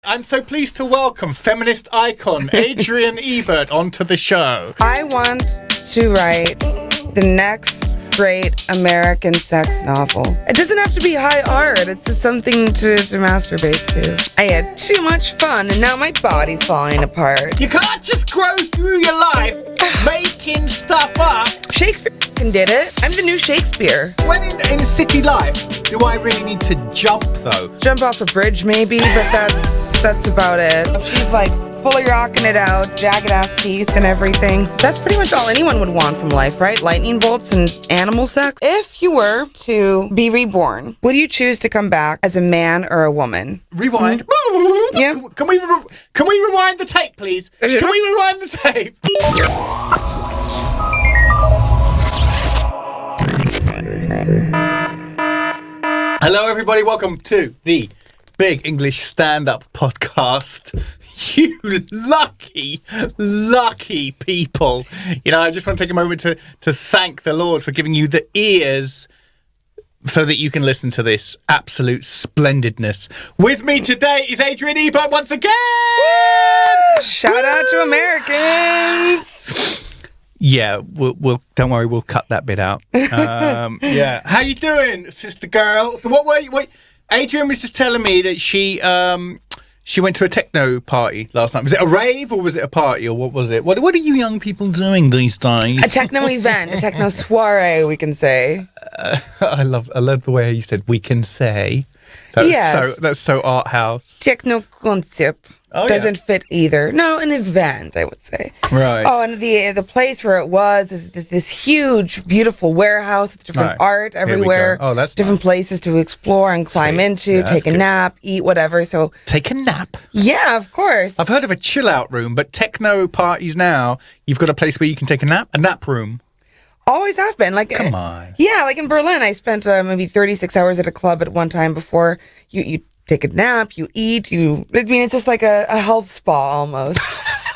I'm so pleased to welcome feminist icon Adrian Ebert onto the show. I want to write the next great American sex novel. It doesn't have to be high art. It's just something to masturbate to. I had too much fun and now my body's falling apart. You can't just grow through your life making stuff up. Shakespeare did it. I'm the new Shakespeare. When in city life, do I really need to jump though? Jump off a bridge maybe, but that's about it. She's like fully rocking it out, jagged ass teeth and everything. That's pretty much all anyone would want from life, right? Lightning bolts and animal sex. If you were to be reborn, would you choose to come back as a man or a woman? Rewind. Yeah. Can we rewind the tape, please? Can we rewind the tape? Hello, everybody. Welcome to the Big English Stand-Up Podcast. You lucky people. You know, I just want to take a moment to thank the Lord for giving you the ears so that you can listen to this absolute splendidness. With me today is Adrian Ebert once again. Woo! Shout out to Americans. Yeah, we'll don't worry, we'll cut that bit out. Yeah, how you doing, sister girl? So what were you? Adrian was just telling me that she went to a techno party last night. Was it a rave or was it a party or what was it? What are you young people doing these days? A techno event, a techno soiree, we can say. I love the way you said "we can say." That's so art house. Techno concept doesn't fit either. No, an event, I would say. Right. Oh, and the place where it was is this huge, beautiful warehouse with different art everywhere. Oh, that's different nice. Places to explore and climb into, take a nap, eat, whatever. So take a nap. Yeah, of course. I've heard of a chill out room, but techno parties now, you've got a place where you can take a nap room. Always have been. Like, come on. Yeah, like in Berlin, I spent maybe 36 hours at a club at one time before. You take a nap, you eat, it's just like a health spa almost.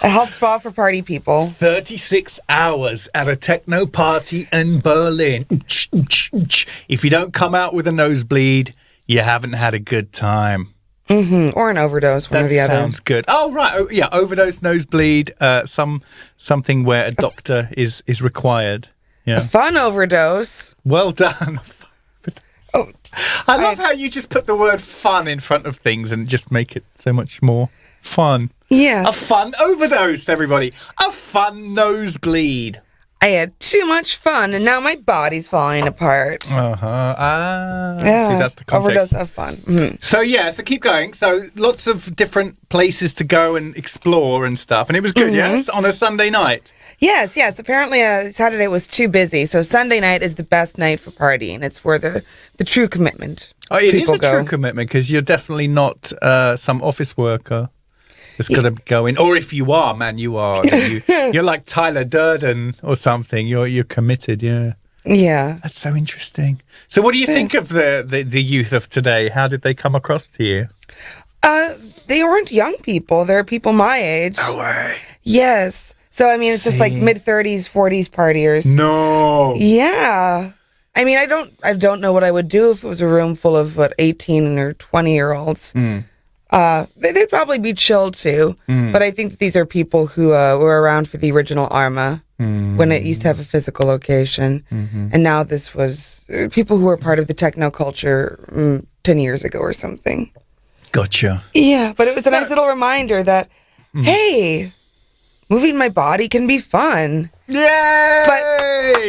A health spa for party people. 36 hours at a techno party in Berlin. If you don't come out with a nosebleed, you haven't had a good time. Mm-hmm. Or an overdose, one or the other. That sounds good. Oh, right. Oh, yeah, overdose, nosebleed, something where a doctor is required. Yeah. A fun overdose. Well done. Oh, I love how you just put the word fun in front of things and just make it so much more fun. Yes. A fun overdose, everybody. A fun nosebleed. I had too much fun and now my body's falling apart. Yeah. See, that's the context. Overdose of fun. Mm-hmm. So keep going. So lots of different places to go and explore and stuff. And it was good, yes? On a Sunday night. Yes. Apparently Saturday was too busy, so Sunday night is the best night for partying. It's where the true commitment. Oh, it is a true commitment because you're definitely not some office worker that's got to go in. Or if you are, man, you are. You're like Tyler Durden or something. You're committed, yeah. Yeah. That's so interesting. So what do you think of the youth of today? How did they come across to you? They weren't young people. They're people my age. No way. Yes. So, I mean, it's just like mid-30s, 40s partiers. No. Yeah. I mean, I don't know what I would do if it was a room full of, 18 or 20-year-olds. They'd probably be chill, too. But I think that these are people who were around for the original Arma when it used to have a physical location. And now this was people who were part of the techno culture 10 years ago or something. Gotcha. Yeah, but it was a nice little reminder that, hey, moving my body can be fun. Yay! But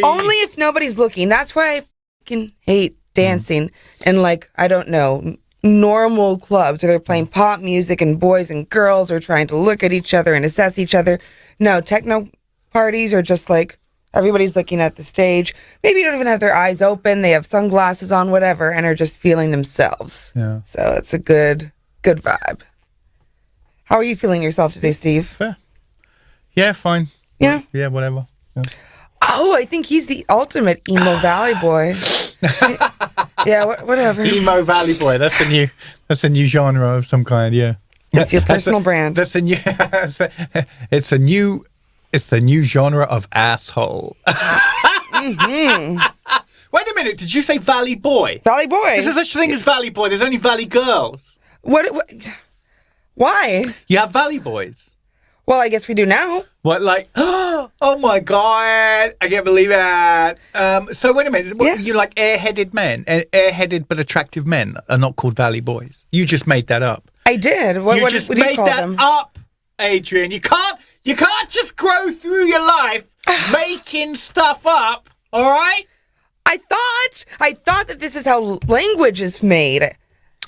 only if nobody's looking. That's why I fucking hate dancing in, I don't know, normal clubs where they're playing pop music and boys and girls are trying to look at each other and assess each other. No, techno parties are just everybody's looking at the stage. Maybe don't even have their eyes open. They have sunglasses on, whatever, and are just feeling themselves. Yeah. So it's a good vibe. How are you feeling yourself today, Steve? Fair. Yeah, fine. Yeah? Yeah, whatever. Yeah. Oh, I think he's the ultimate emo valley boy. Yeah, whatever. Emo valley boy. That's a new genre of some kind. Yeah. That's your personal brand. That's a new. It's the new genre of asshole. Wait a minute. Did you say valley boy? Valley boy. Is there such a thing as valley boy? There's only valley girls. What Why? You have Valley Boys. Well, I guess we do now. What, like, oh my God, I can't believe that. So wait a minute, you like airheaded men, airheaded but attractive men are not called Valley Boys. You just made that up. I did. What do you call them? Up, Adrian. You can't just grow through your life making stuff up, all right? I thought that this is how language is made.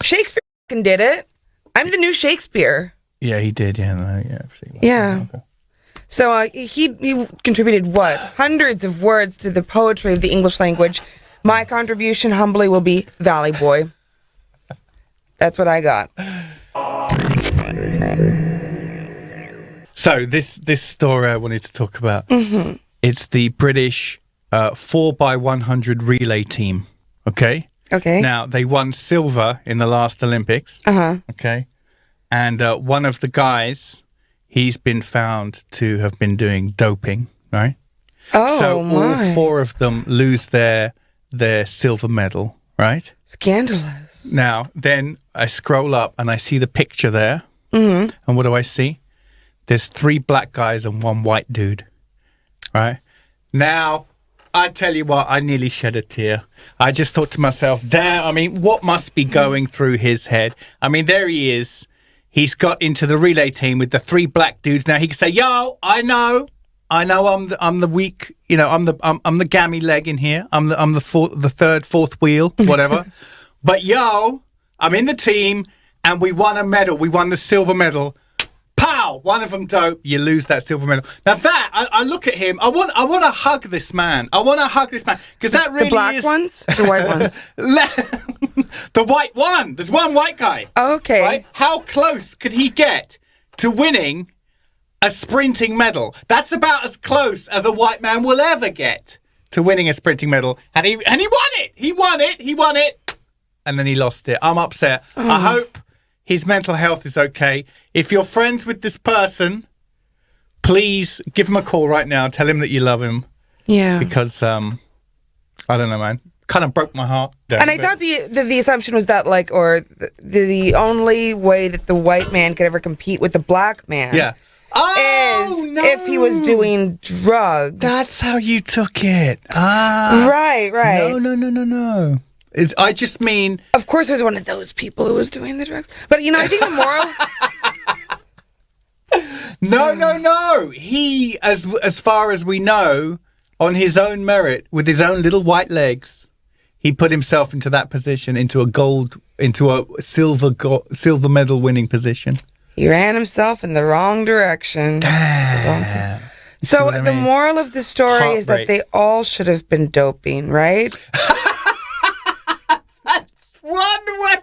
Shakespeare did it. I'm the new Shakespeare. Yeah, he did. Yeah. Okay. So he contributed hundreds of words to the poetry of the English language. My contribution humbly will be Valley Boy. That's what I got. So this story I wanted to talk about. Mm-hmm. It's the British 4x100 relay team. Okay. Now they won silver in the last Olympics. Okay. And one of the guys, he's been found to have been doing doping, right? Oh, so all four of them lose their silver medal, right? Scandalous. Now, then I scroll up and I see the picture there. Mm-hmm. And what do I see? There's 3 black guys and 1 white dude, right? Now, I tell you what, I nearly shed a tear. I just thought to myself, damn, I mean, what must be going through his head? I mean, there he is. He's got into the relay team with the 3 black dudes. Now he can say, "Yo, I know, I'm the weak, I'm the gammy leg in here. I'm the third, fourth wheel, whatever. But yo, I'm in the team, and we won a medal. We won the silver medal. Pow! One of them dope. You lose that silver medal. Now that I look at him, I want to hug this man. I want to hug this man because that really the black ones, the white ones, the white one. There's one white guy. Okay. Right? How close could he get to winning a sprinting medal? That's about as close as a white man will ever get to winning a sprinting medal, and he won it. He won it, and then he lost it. I'm upset. I hope his mental health is okay. If you're friends with this person, please give him a call right now. Tell him that you love him. Yeah. Because, I don't know, man. Kind of broke my heart. And I thought the assumption was that, like, or the only way that the white man could ever compete with the black man is if he was doing drugs. That's how you took it. Right. No. I just mean... Of course it was one of those people who was doing the drugs. But, I think the moral... No. He, as far as we know, on his own merit, with his own little white legs, he put himself into that position, into a silver medal winning position. He ran himself in the wrong direction. Damn. So the moral of the story is that they all should have been doping, right? One way.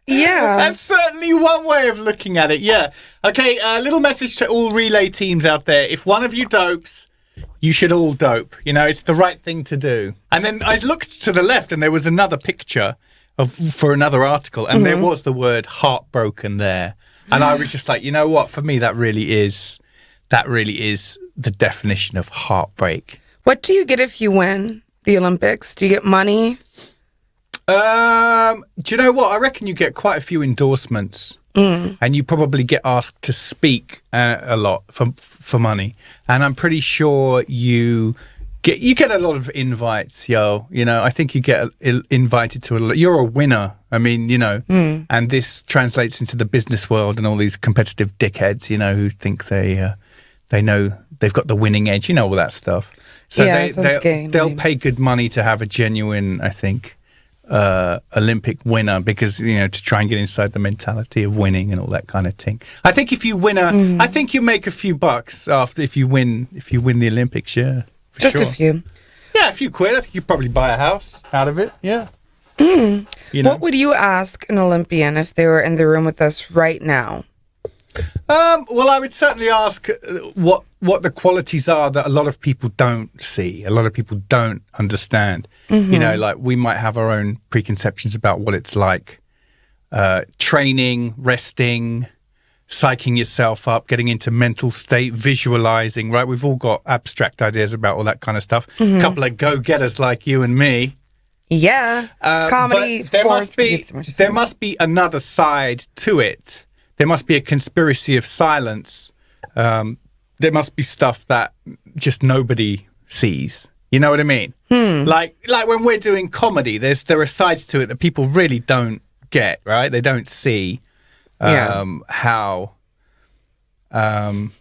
Yeah. That's certainly one way of looking at it, yeah. Okay, a little message to all relay teams out there. If one of you dopes, you should all dope. It's the right thing to do. And then I looked to the left and there was another picture for another article and there was the word heartbroken there. And I was just like, you know what? For me, that really is the definition of heartbreak. What do you get if you win the Olympics? Do you get money? Do you know what? I reckon you get quite a few endorsements, and you probably get asked to speak a lot for money. And I'm pretty sure you get a lot of invites, yo. I think you get invited to a lot. You're a winner. I mean, and this translates into the business world and all these competitive dickheads, who think they know they've got the winning edge, all that stuff. So they'll pay good money to have a genuine, I think, Olympic winner because to try and get inside the mentality of winning and all that kind of thing. I think if you win I think you make a few bucks after if you win the Olympics. Yeah, just sure. A few. Yeah, a few quid. I think you probably buy a house out of it. Yeah. What would you ask an Olympian if they were in the room with us right now? Well, I would certainly ask what the qualities are that a lot of people don't see, a lot of people don't understand. Like we might have our own preconceptions about what it's like. Training, resting, psyching yourself up, getting into mental state, visualizing, right? We've all got abstract ideas about all that kind of stuff. A couple of go-getters like you and me. Yeah. Comedy, sports. There must be another side to it there must be a conspiracy of silence. There must be stuff that just nobody sees. You know what I mean? Like when we're doing comedy, there are sides to it that people really don't get, right? They don't see how, and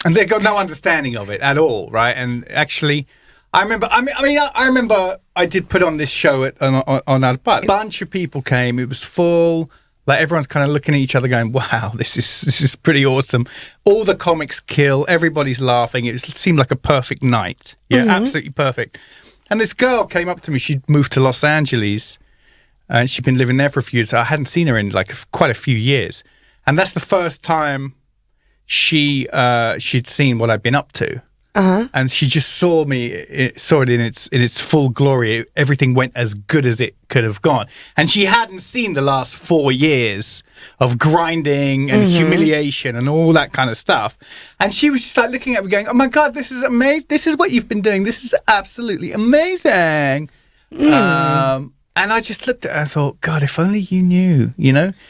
they've got no understanding of it at all, right? And actually, I remember I did put on this show on our but a bunch of people came. It was full. Like everyone's kind of looking at each other going, wow, this is pretty awesome. All the comics kill. Everybody's laughing. It seemed like a perfect night. Yeah, absolutely perfect. And this girl came up to me. She'd moved to Los Angeles and she'd been living there for a few years. I hadn't seen her in like quite a few years. And that's the first time she'd seen what I'd been up to. And she just saw it in its full glory. Everything went as good as it could have gone. And she hadn't seen the last 4 years of grinding and humiliation and all that kind of stuff. And she was just like looking at me going, oh my God, this is amazing. This is what you've been doing. This is absolutely amazing. And I just looked at her and thought, God, if only you knew,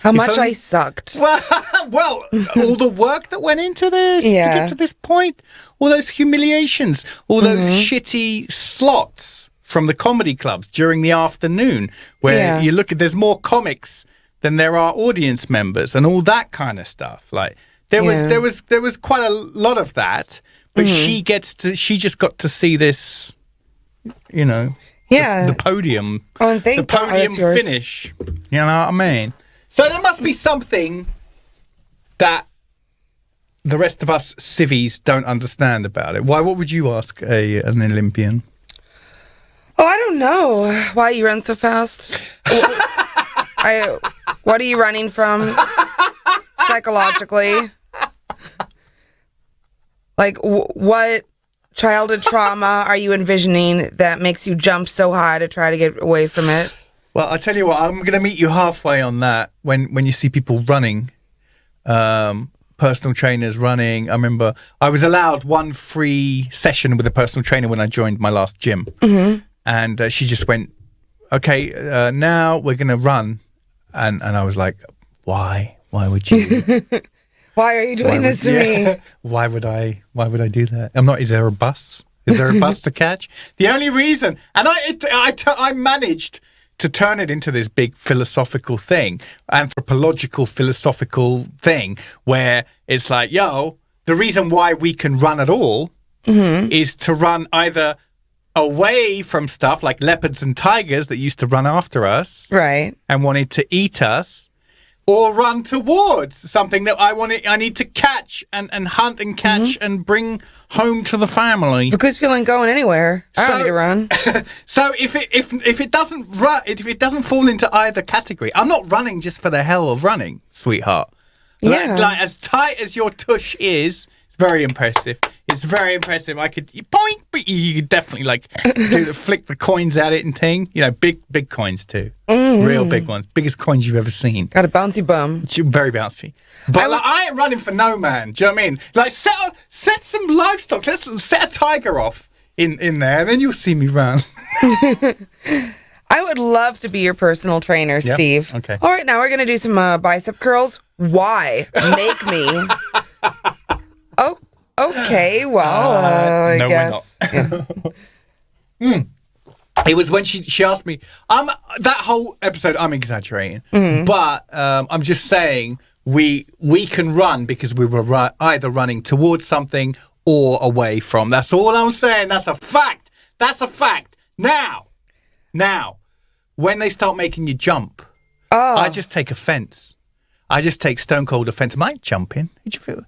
How much I sucked. Well, all the work that went into this to get to this point, all those humiliations, all those shitty slots from the comedy clubs during the afternoon where you look at, there's more comics than there are audience members and all that kind of stuff. Like there was quite a lot of that, but she just got to see this, the podium. Oh, and thank God podium finish. You know what I mean? So there must be something that the rest of us civvies don't understand about it. Why? What would you ask an Olympian? Oh, I don't know. Why you run so fast? What are you running from psychologically? Like, what childhood trauma are you envisioning that makes you jump so high to try to get away from it? Well, I tell you what, I'm going to meet you halfway on that. When you see people running, personal trainers running. I remember I was allowed one free session with a personal trainer when I joined my last gym, and she just went, "Okay, now we're going to run," and I was like, "Why? Why would you?" Why are you doing this to me? Why would I do that? I'm not. Is there a bus? Is there a bus to catch? The only reason, and I managed to turn it into this big philosophical thing, anthropological philosophical thing, where it's like, the reason why we can run at all is to run either away from stuff like leopards and tigers that used to run after us, right, and wanted to eat us. Or run towards something that I need to catch and hunt and catch and bring home to the family. Because feeling going anywhere, I don't need to run. So if it doesn't fall into either category, I'm not running just for the hell of running, sweetheart. Yeah. Like as tight as your tush is, it's very impressive. It's very impressive. I could point, but you could definitely flick the coins at it and ting. Big coins too. Real big ones. Biggest coins you've ever seen. Got a bouncy bum. Very bouncy. But I ain't running for no man. Do you know what I mean? Like set some livestock. Let's set a tiger off in there, and then you'll see me run. I would love to be your personal trainer, Steve. Okay. All right, now we're going to do some bicep curls. Why? Make me. Oh. Okay, well, I guess. We're not. It was when she asked me. That whole episode, I'm exaggerating, but I'm just saying we can run because we were either running towards something or away from. That's all I'm saying. That's a fact. That's a fact. Now, when they start making you jump, I just take offense. I just take stone cold offense. Am I jumping? Did you feel?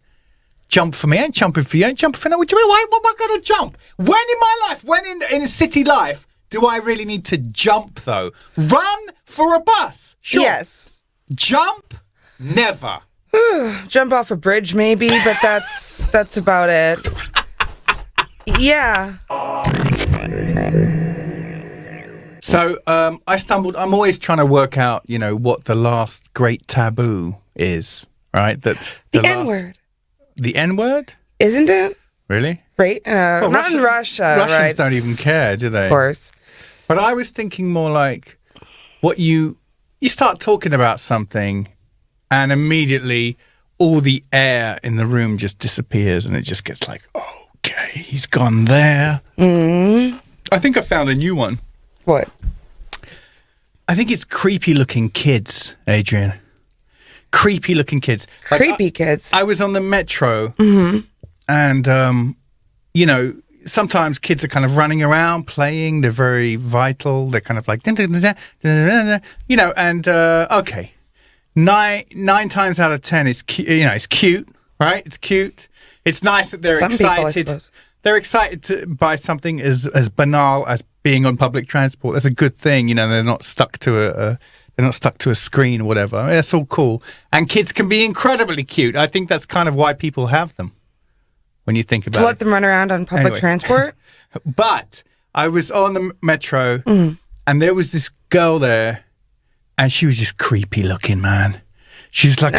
Jump for me, I ain't jumping for you, I ain't jumping for no. What do you mean? Why am I going to jump? When in my life, when in city life, do I really need to jump though? Run for a bus, sure. Yes. Jump, never. Jump off a bridge maybe, but that's about it. Yeah. So I stumbled. I'm always trying to work out, what the last great taboo is, right? The N-word. The N-word? Isn't it? Really? Right? Not in Russia. Russians don't even care, do they? Of course. But I was thinking more like what you start talking about something and immediately all the air in the room just disappears and it just gets like, okay, he's gone there. I think I found a new one. What? I think it's creepy looking kids, Adrian. Creepy looking kids. Creepy kids. I was on the metro and, you know, sometimes kids are kind of running around, playing. They're very vital. They're kind of like, you know, and, okay. Nine times out of 10, it's it's cute, right? It's cute. It's nice that they're excited. They're excited by something as banal as being on public transport. That's a good thing, you know. They're not stuck to a screen or whatever. That's all cool. And kids can be incredibly cute. I think that's kind of why people have them. When you think about it, let them run around on public transport. But I was on the metro, and there was this girl there. And she was just creepy looking, man. She was like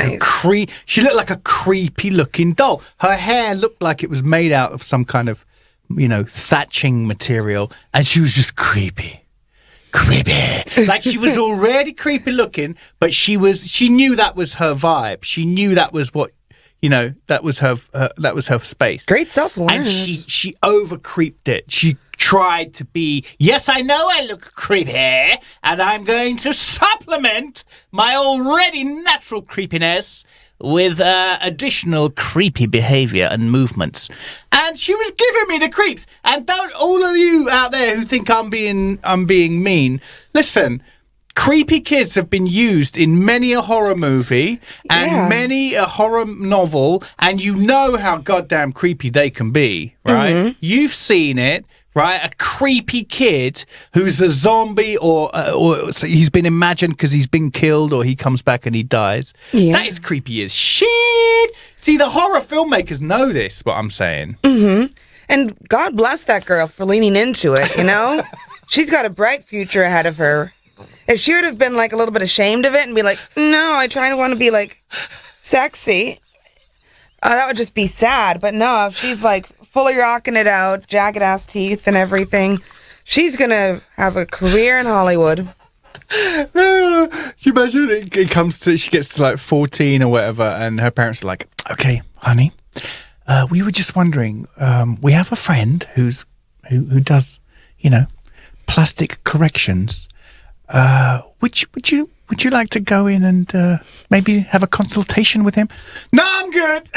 she looked like a creepy looking doll. Her hair looked like it was made out of some kind of, you know, thatching material. And she was just creepy. Creepy. Like she was already creepy looking, but she knew that was her vibe. She knew that was what, you know, that was her space. Great self-awareness. And she over creeped it. She tried to be, yes, I know I look creepy, and I'm going to supplement my already natural creepiness with additional creepy behavior and movements. And she was giving me the creeps. And don't all of you out there who think I'm being mean, listen. Creepy kids have been used in many a horror movie and many a horror novel, and you know how goddamn creepy they can be, right? You've seen it, right? A creepy kid who's a zombie or so he's been imagined because he's been killed or he comes back and he dies. Yeah. That is creepy as shit. See, the horror filmmakers know this, what I'm saying. And God bless that girl for leaning into it, you know? She's got a bright future ahead of her. If she would have been like a little bit ashamed of it and be like, no, I try to want to be like sexy, that would just be sad. But no, if she's like fully rocking it out, jagged ass teeth and everything, she's going to have a career in Hollywood. Can you imagine she gets to like 14 or whatever and her parents are like, okay, honey, we were just wondering, we have a friend who does, you know, plastic corrections. Would you like to go in and maybe have a consultation with him? No, I'm good.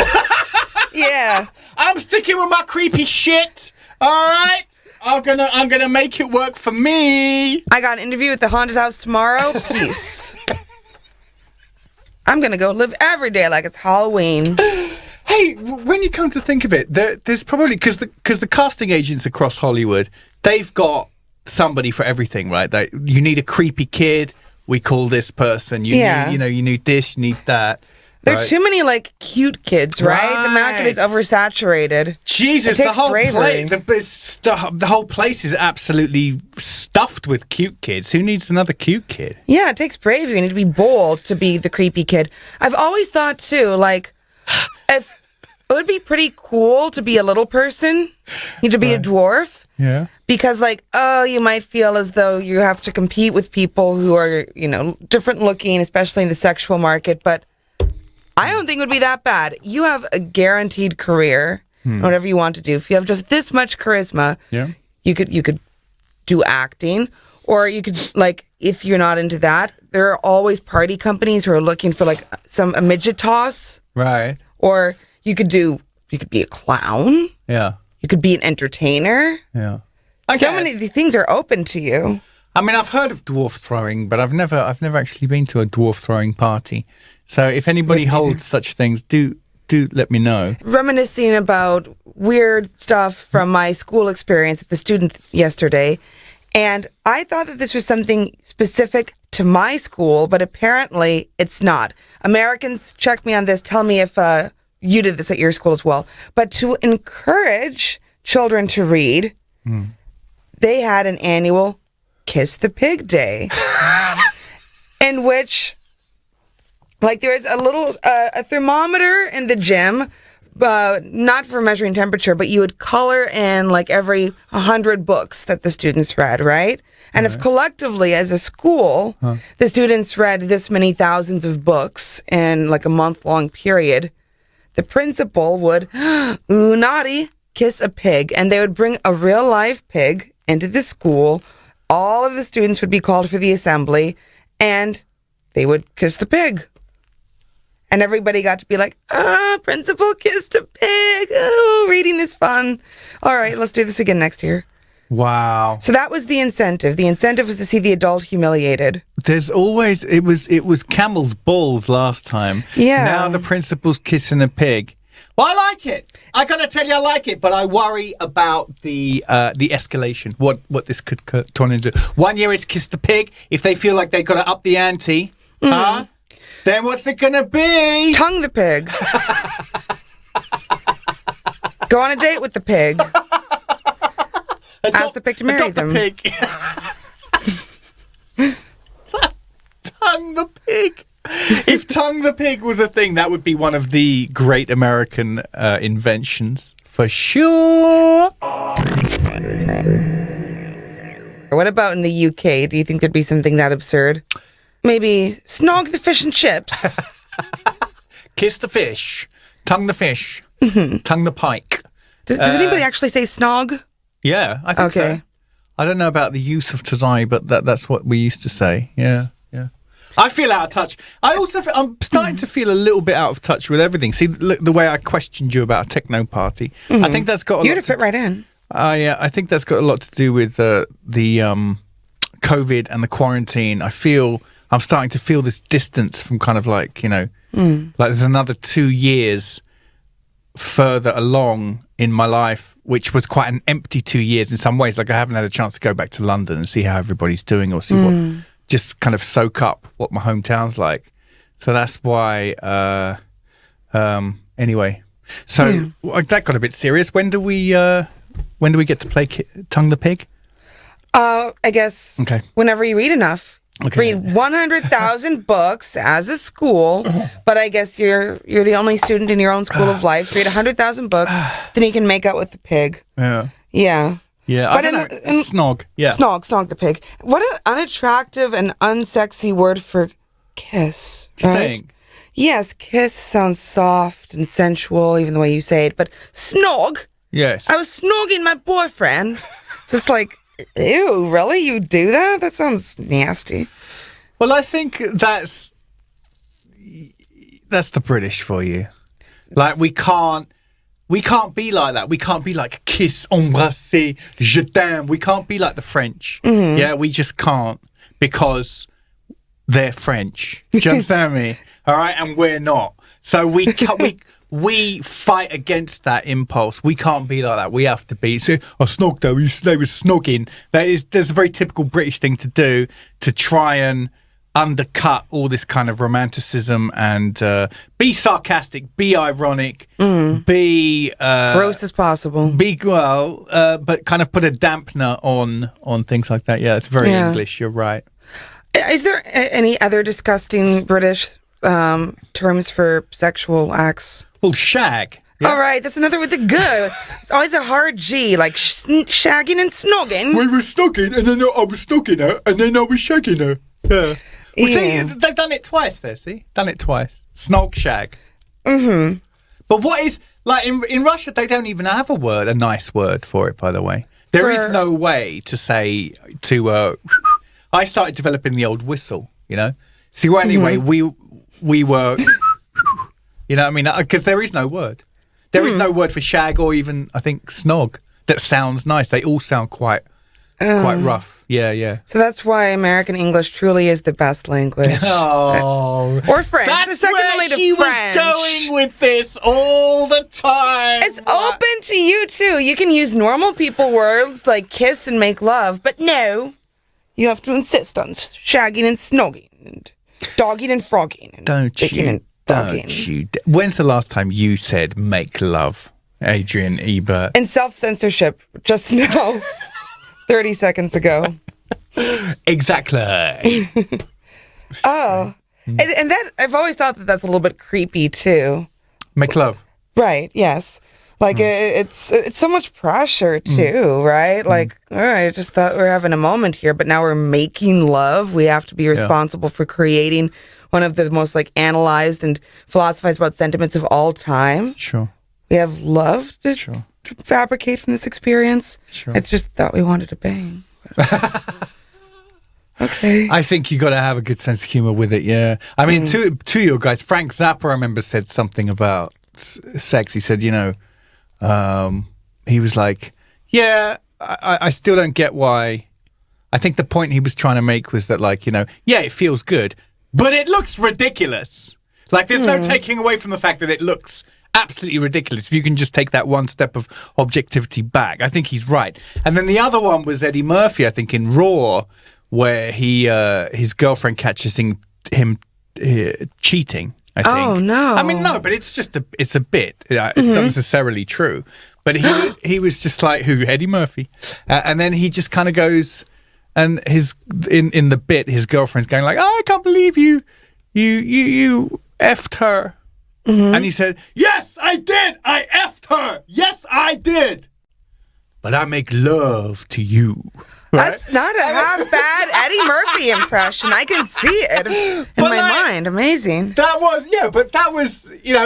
Yeah, I'm sticking with my creepy shit. All right, I'm gonna make it work for me. I got an interview at the haunted house tomorrow. Peace. I'm gonna go live every day like it's Halloween. Hey, when you come to think of it, there's probably because the casting agents across Hollywood, they've got somebody for everything, right? Like, you need a creepy kid, we call this person. You need this, you need that. There are too many like cute kids, right? The market is oversaturated. Jesus, the whole place is absolutely stuffed with cute kids. Who needs another cute kid? Yeah, it takes bravery. You need to be bold to be the creepy kid. I've always thought too, like, if it would be pretty cool to be a little person, to be a dwarf. Yeah. Because, like, you might feel as though you have to compete with people who are, you know, different looking, especially in the sexual market. But I don't think it would be that bad. You have a guaranteed career, whatever you want to do. If you have just this much charisma, you could do acting, or you could, like, if you're not into that, there are always party companies who are looking for like a midget toss, right? Or you could be a clown. Yeah. You could be an entertainer. Yeah. So many things are open to you. I mean, I've heard of dwarf throwing, but I've never actually been to a dwarf throwing party. So if anybody holds such things, do let me know. Reminiscing about weird stuff from my school experience with the student yesterday, and I thought that this was something specific to my school, but apparently it's not. Americans, check me on this. Tell me if you did this at your school as well. But to encourage children to read, they had an annual Kiss the Pig Day, in which, like, there's a little a thermometer in the gym not for measuring temperature, but you would color in like every 100 books that the students read, right? And if collectively as a school, the students read this many thousands of books in like a month-long period, the principal would, ooh, naughty, kiss a pig. And they would bring a real live pig into the school. All of the students would be called for the assembly, and they would kiss the pig. And everybody got to be like, principal kissed a pig. Oh, reading is fun. All right, let's do this again next year. Wow. So that was the incentive. The incentive was to see the adult humiliated. There's always, it was camel's balls last time. Yeah. Now the principal's kissing a pig. Well, I like it. I gotta tell you, I like it, but I worry about the escalation. What this could turn into. 1 year it's kiss the pig. If they feel like they gotta up the ante, then what's it gonna be? Tongue the pig. Go on a date with the pig. Ask the pig to marry them. The pig. Tongue the pig. If tongue the pig was a thing, that would be one of the great American inventions for sure. What about in the UK? Do you think there'd be something that absurd? Maybe snog the fish and chips. Kiss the fish. Tongue the fish. Tongue the pike. Does anybody actually say snog? Yeah, I think so. I don't know about the youth of today, but that's what we used to say. Yeah. I feel out of touch. I'm starting to feel a little bit out of touch with everything. See, look, the way I questioned you about a techno party, I think that's got a lot You'd fit right in. I think that's got a lot to do with the COVID and the quarantine. I'm starting to feel this distance from kind of like, like there's another 2 years further along in my life, which was quite an empty 2 years in some ways. Like I haven't had a chance to go back to London and see how everybody's doing or see what, just kind of soak up what my hometown's like. So that's why, anyway. So that got a bit serious. When do we get to play Tongue the Pig? I guess whenever you read enough. Okay. Read 100,000 books as a school, but I guess you're the only student in your own school of life. So read 100,000 books, then you can make out with the pig. Yeah. Yeah. Yeah. But I don't know. Snog. Yeah. Snog the pig. What an unattractive and unsexy word for kiss. Do you think? Yes, kiss sounds soft and sensual, even the way you say it. But snog? Yes. I was snogging my boyfriend. It's just like, ew, really? You do that? That sounds nasty. Well, I think that's the British for you. Like we can't be like that. We can't be like kiss, embrasser, je t'aime. We can't be like the French. Yeah, we just can't because they're French. Do you understand me? All right, and we're not. So we fight against that impulse. We can't be like that. We have to be. So, snog though. They were snogging. There's a very typical British thing to do to try and undercut all this kind of romanticism and be sarcastic, be ironic, be gross as possible. But kind of put a dampener on things like that. Yeah, it's very English. You're right. Is there any other disgusting British terms for sexual acts? Well, shag. Yeah. All right, that's another with the good. It's always a hard G, like shagging and snogging. We were snogging, and then I was snogging her, and then I was shagging her. Yeah. Well, see, they've done it twice there, see? Done it twice. Snog, shag. Mm-hmm. But what is, like, in Russia, they don't even have a nice word for it, by the way. There is no way to say, I started developing the old whistle, See, well, anyway, we were, you know what I mean? Because there is no word. There is no word for shag or even, I think, snog that sounds nice. They all sound quite rough. Yeah. So that's why American English truly is the best language. Oh. Or French. That's the second where only to she French. was going with this all the time. It's open to you, too. You can use normal people words like kiss and make love, but no. You have to insist on shagging and snogging and dogging and frogging and dicking and dogging. When's the last time you said make love, Adrian Ebert? And self-censorship, just now, 30 seconds ago. Exactly. Oh. And that, I've always thought that that's a little bit creepy, too. Make love. Right. Yes. Like it's so much pressure too, right? Like, all right, I just thought we were having a moment here, but now we're making love. We have to be responsible for creating one of the most like analyzed and philosophized about sentiments of all time. Sure. We have love to fabricate from this experience. Sure. I just thought we wanted to bang. Okay. I think you got to have a good sense of humor with it. Yeah. I mean, to your guys, Frank Zappa, I remember, said something about sex. He said, he was like, yeah, I still don't get why. I think the point he was trying to make was that, like, yeah, it feels good, but it looks ridiculous. Like, there's no taking away from the fact that it looks absolutely ridiculous if you can just take that one step of objectivity back. I think he's right. And then the other one was Eddie Murphy, I think, in Raw, where his girlfriend catches him cheating, I think. Oh, no. I mean, no, but it's just it's a bit. It's not necessarily true. But he was just like, who? Eddie Murphy. And then he just kind of goes, and in the bit, his girlfriend's going like, oh, I can't believe you effed her. And he said, yes, I did. I effed her. Yes, I did. But I make love to you. Right? That's not a half bad Eddie Murphy impression. I can see it in my mind. Amazing. That was,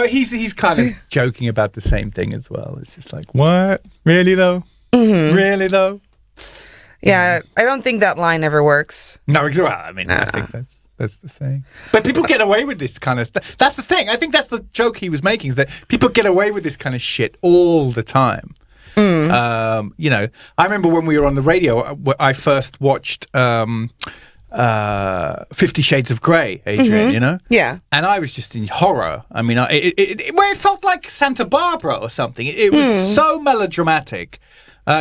he's kind of joking about the same thing as well. It's just like, what? Really though? Really though? Yeah, I don't think that line ever works. No, I think that's the thing. But people get away with this kind of stuff. That's the thing. I think that's the joke he was making, is that people get away with this kind of shit all the time. I remember when we were on the radio, I first watched 50 Shades of Grey, Adrian, Yeah. And I was just in horror. I mean, it felt like Santa Barbara or something. It was so melodramatic.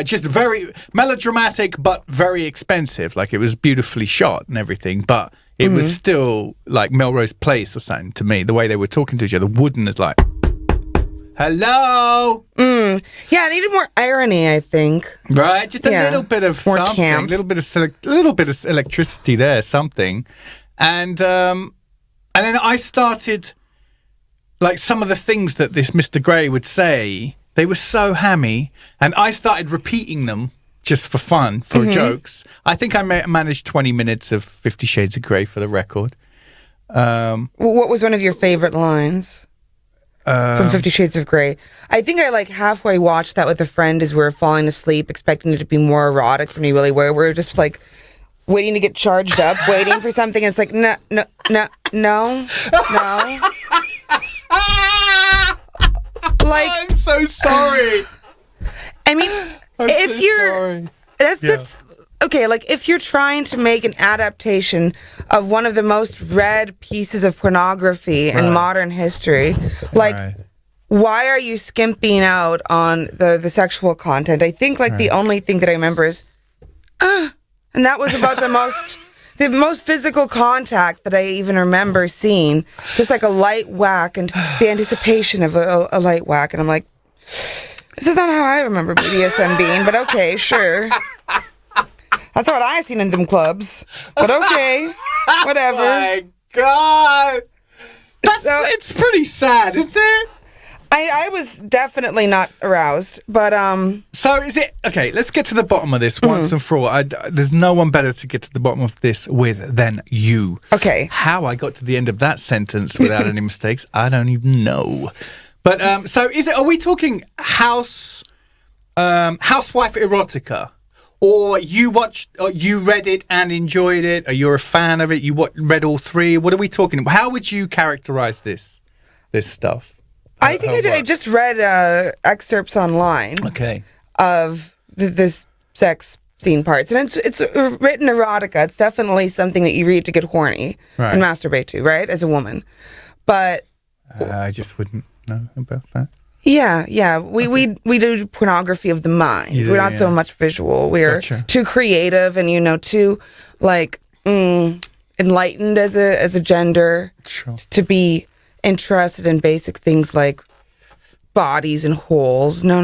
Just very melodramatic, but very expensive. Like, it was beautifully shot and everything, but it was still like Melrose Place or something to me. The way they were talking to each other, wooden is like, hello. Yeah, I needed more irony, I think. Right, just a little bit of more something, camp. a little bit of electricity there, something, and then I started, like, some of the things that this Mr. Grey would say. They were so hammy, and I started repeating them just for fun, for jokes. I think I managed 20 minutes of 50 Shades of Grey for the record. What was one of your favorite lines from 50 Shades of Grey? I think I halfway watched that with a friend as we were falling asleep, expecting it to be more erotic than we really were. We were just like waiting to get charged up, waiting for something. And it's like, no. Like, I'm so sorry. I mean, sorry. That's okay. Like, if you're trying to make an adaptation of one of the most read pieces of pornography in modern history, why are you skimping out on the sexual content? I think the only thing that I remember is, and that was about the most physical contact that I even remember seeing. Just like a light whack and the anticipation of a light whack. And I'm like, this is not how I remember BDSM being, but okay, sure. That's what I seen in them clubs. But okay, whatever. Oh my God. It's pretty sad, isn't it? I was definitely not aroused, but So is it okay? Let's get to the bottom of this once and for all. There's no one better to get to the bottom of this with than you. Okay. How I got to the end of that sentence without any mistakes, I don't even know. But so is it? Are we talking housewife erotica, or you watched, or you read it and enjoyed it, or you're a fan of it? You read all three? What are we talking about? How would you characterize this stuff? I think I just read excerpts online. Okay. Of this sex scene parts, and it's written erotica. It's definitely something that you read to get horny and masturbate to, right? As a woman, but I just wouldn't know about that. Yeah. We do pornography of the mind. We're not so much visual. We're too creative and too enlightened as a gender to be interested in basic things like bodies and holes. No.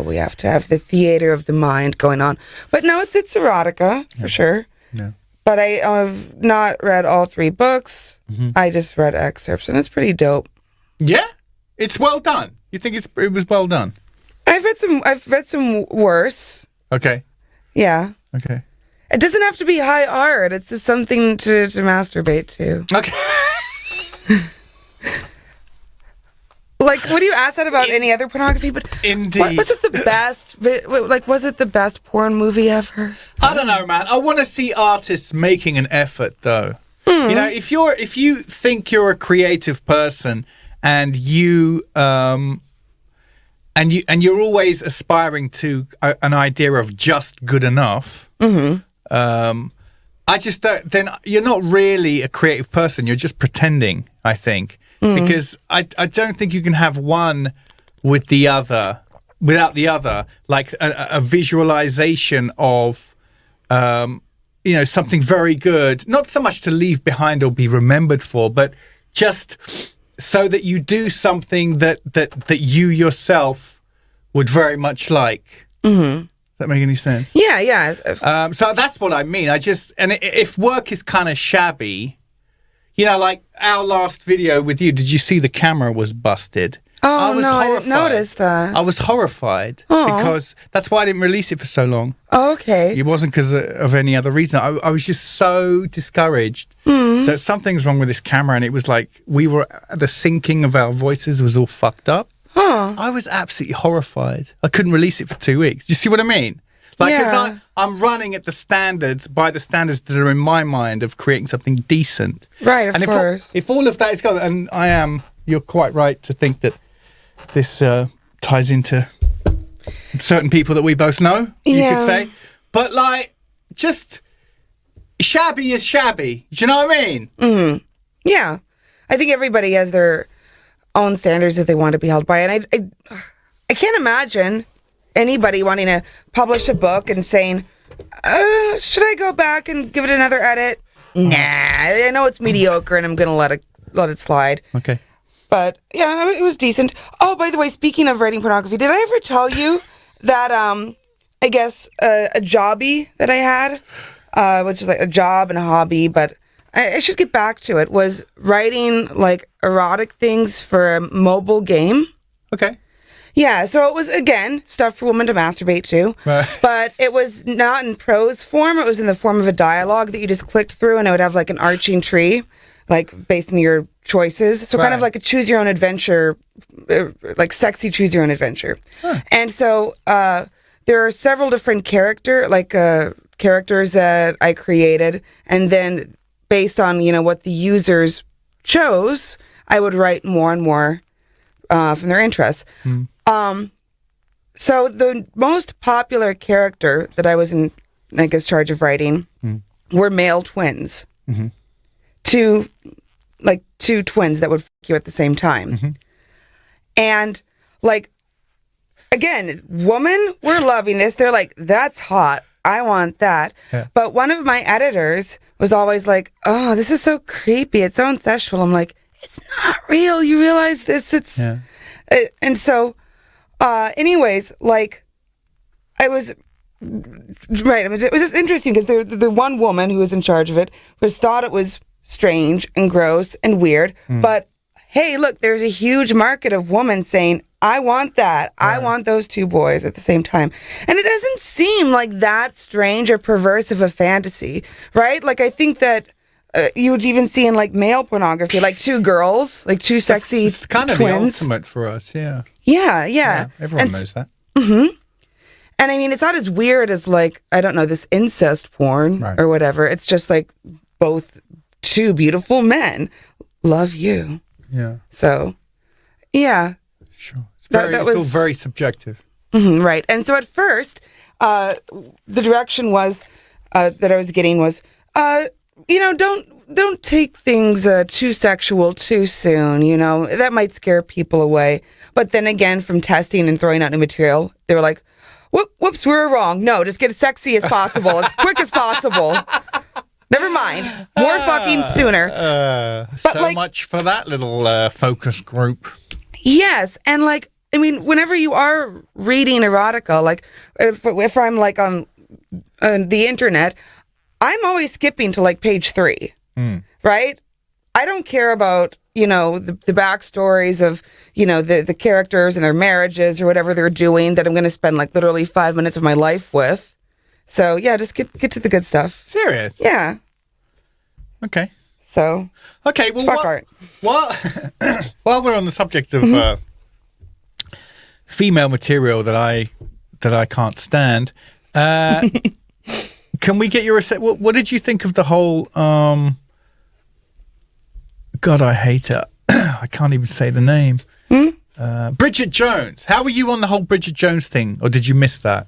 We have to have the theater of the mind going on. But no, it's erotica for sure. No. But I have not read all three books. I just read excerpts, and it's pretty dope. Yeah, it's well done. You think it was well done? I've read some worse. Okay. Yeah. Okay. It doesn't have to be high art. It's just something to masturbate to. Okay. Like, would you ask that about any other pornography? But Indeed. was it the best? Was it the best porn movie ever? I don't know, man. I want to see artists making an effort, though. You know, if you think you're a creative person and you're always aspiring to an idea of just good enough. I just don't. Then you're not really a creative person. You're just pretending, I think. Because I don't think you can have one with the other without the other, like a visualization of something very good, not so much to leave behind or be remembered for, but just so that you do something that you yourself would very much like. Does that make any sense? Yeah. So that's what I mean. If work is kind of shabby, like our last video with you, did you see the camera was busted? Oh, no, I didn't notice that. I was horrified because that's why I didn't release it for so long. Oh, okay. It wasn't because of any other reason. I was just so discouraged that something's wrong with this camera, and it was like the syncing of our voices was all fucked up. I was absolutely horrified. I couldn't release it for 2 weeks. Do you see what I mean? Like, because I'm running at by the standards that are in my mind of creating something decent. Right, of course. If all of that is gone, and you're quite right to think that this ties into certain people that we both know, you could say. But, like, just shabby is shabby. Do you know what I mean? Mm-hmm. Yeah. I think everybody has their own standards that they want to be held by. And I can't imagine anybody wanting to publish a book and saying, should I go back and give it another edit? Nah, I know it's mediocre and I'm going to let it slide. Okay. But, yeah, it was decent. Oh, by the way, speaking of writing pornography, did I ever tell you that, I guess, a jobby that I had, which is like a job and a hobby, but I should get back to it, was writing, like, erotic things for a mobile game. Okay. Yeah, so it was, again, stuff for women to masturbate to. Right. But it was not in prose form. It was in the form of a dialogue that you just clicked through, and it would have, like, an arching tree, like, based on your choices. So kind of like a choose-your-own-adventure, like, sexy choose-your-own-adventure. Huh. And so there are several different characters that I created, and then based on, what the users chose, I would write more and more from their interests. So the most popular character that I was in, charge of writing were male twins. Mm-hmm. Two twins that would fuck you at the same time. Mm-hmm. And, like, again, women were loving this. They're like, that's hot. I want that. Yeah. But one of my editors was always like, oh, this is so creepy. It's so incestual. I'm like, it's not real. You realize this? And so, anyways, like, it was just interesting because the one woman who was in charge of it thought it was strange and gross and weird. But hey, look, there's a huge market of women saying, I want that. Yeah. I want those two boys at the same time. And it doesn't seem like that strange or perverse of a fantasy, right? Like, I think that you would even see in, like, male pornography, like two girls, like two sexy twins. It's kind of the ultimate for us, yeah. Yeah. Everyone knows that. Mm-hmm. And I mean, it's not as weird as, like, I don't know, this incest porn or whatever. It's just like both two beautiful men love you. Yeah. So, yeah. Sure. It's all very subjective. Mm-hmm, right. And so at first, the direction was that I was getting was, don't take things too sexual too soon. That might scare people away. But then again, from testing and throwing out new material, they were like, whoops, we were wrong. No, just get as sexy as possible, as quick as possible. Never mind. More fucking sooner. So much for that little focus group. Yes. And, like, I mean, whenever you are reading erotica, like, if I'm, like, on the internet, I'm always skipping to, like, page 3, right? I don't care about the backstories of, the characters and their marriages or whatever they're doing that I'm going to spend like literally 5 minutes of my life with. So yeah, just get to the good stuff. Serious? Yeah. Okay. So. Okay. Well, fuck art. While we're on the subject of female material that I can't stand, can we get your what did you think of the whole? God, I hate it. I can't even say the name. Bridget Jones. How were you on the whole Bridget Jones thing, or did you miss that?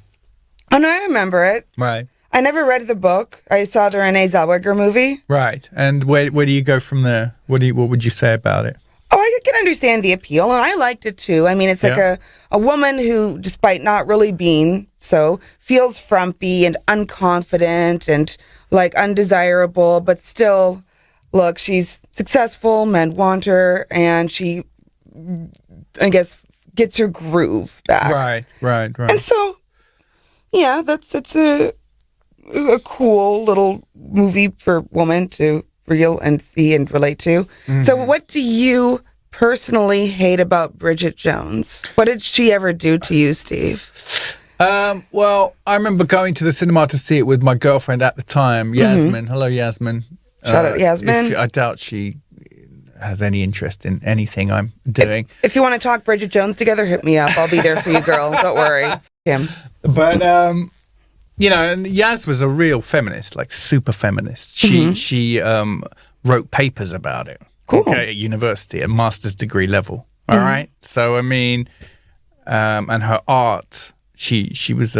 Oh no, I remember it. Right. I never read the book. I saw the Renee Zellweger movie. Right. And where do you go from there? What would you say about it? Oh, I can understand the appeal, and I liked it too. I mean, it's like a woman who, despite not really being so, feels frumpy and unconfident and like undesirable, but still, look, she's successful, men want her, and she, I guess, gets her groove back. Right. And so, yeah, it's a cool little movie for women to feel and see and relate to. Mm-hmm. So what do you personally hate about Bridget Jones? What did she ever do to you, Steve? Well, I remember going to the cinema to see it with my girlfriend at the time, Yasmin. Hello, Yasmin. Shout out, Yasmin. I doubt she has any interest in anything I'm doing. If you want to talk Bridget Jones together, hit me up. I'll be there for you, girl. Don't worry. Him. But, and Yaz was a real feminist, like super feminist. She wrote papers about it. Cool. Okay, at university, at master's degree level. All right. So, I mean, and her art, she was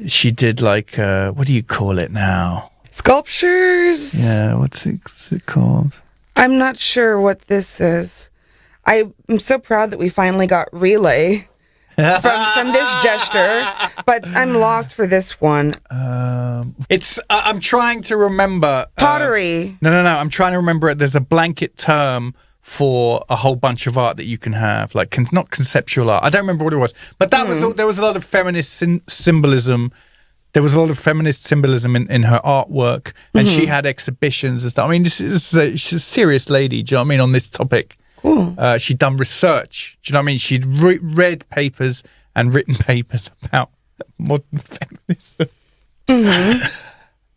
she did like, what do you call it now? Sculptures? Yeah, what's it called? I'm not sure what this is. I'm so proud that we finally got Relay from this gesture, but I'm lost for this one. I'm trying to remember. Pottery. No. I'm trying to remember it. There's a blanket term for a whole bunch of art that you can have, like not conceptual art. I don't remember what it was, but that there was a lot of feminist symbolism. There was a lot of feminist symbolism in her artwork, and she had exhibitions and stuff. I mean, she's a serious lady. Do you know what I mean on this topic? Cool. She'd done research. Do you know what I mean? She'd read papers and written papers about modern feminism.